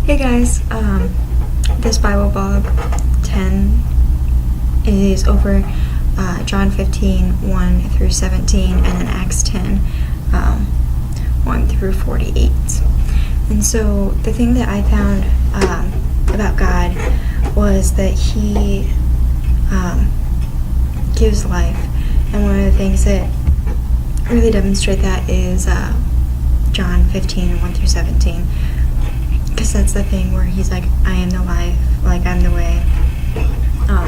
Hey guys, this Bible blog 10 is over John 15, 1 through 17, and then Acts 10, 1 through 48. And so the thing that I found about God was that He gives life. And one of the things that really demonstrate that is John 15, 1 through 17. Because that's the thing where He's like, I am the life, like I'm the way.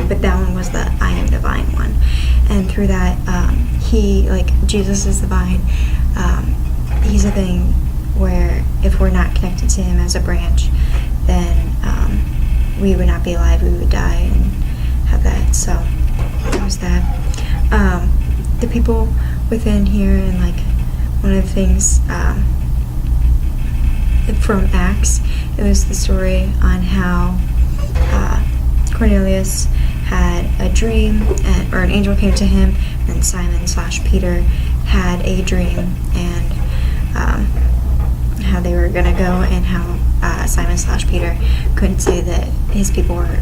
But that one was the I am the vine one. And through that, Jesus is the vine. He's a thing where if we're not connected to Him as a branch, then we would not be alive, we would die and have that. So that was that. The people within here, and like one of the things from Acts, it was the story on how Cornelius had a dream, or an angel came to him, and Simon/Peter had a dream, and how they were going to go, and how Simon/Peter couldn't say that his people were,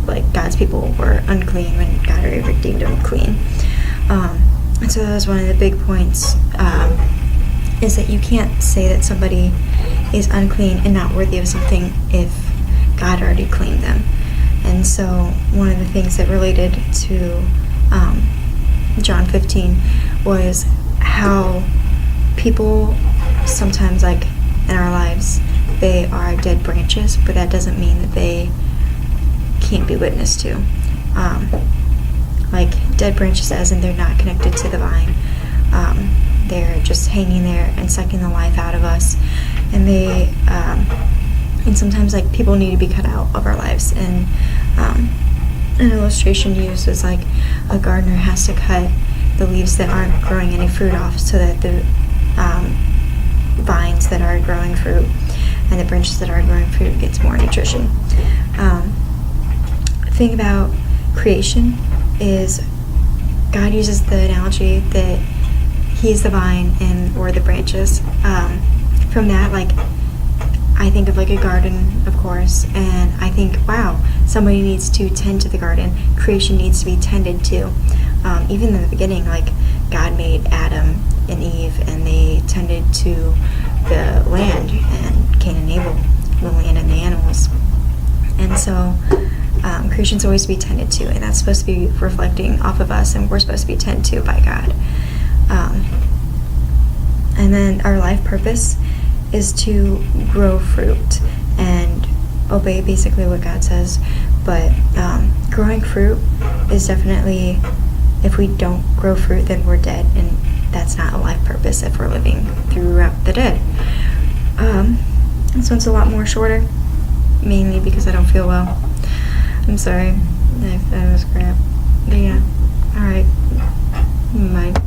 like God's people were unclean when God already redeemed them clean. And so that was one of the big points, is that you can't say that somebody is unclean and not worthy of something if God already claimed them. And so one of the things that related to John 15 was how people sometimes, like in our lives, they are dead branches, but that doesn't mean that they can't be witnessed to. Like dead branches as in they're not connected to the vine. They're just hanging there and sucking the life out of us. And they, and sometimes like people need to be cut out of our lives. And an illustration used is like a gardener has to cut the leaves that aren't growing any fruit off so that the vines that are growing fruit and the branches that are growing fruit gets more nutrition. The thing about creation is God uses the analogy that He's the vine and we're the branches. From that, like, I think of like a garden, of course, and I think, wow, somebody needs to tend to the garden. Creation needs to be tended to. Even in the beginning, like, God made Adam and Eve, and they tended to the land, and Cain and Abel, the land and the animals. And so creation's always to be tended to, and that's supposed to be reflecting off of us, and we're supposed to be tended to by God. And then our life purpose is to grow fruit and obey basically what God says. But growing fruit is definitely, if we don't grow fruit, then we're dead, and that's not a life purpose if we're living throughout the dead. This one's a lot more shorter, mainly because I don't feel well. I'm sorry if that was crap. But yeah, alright. Bye.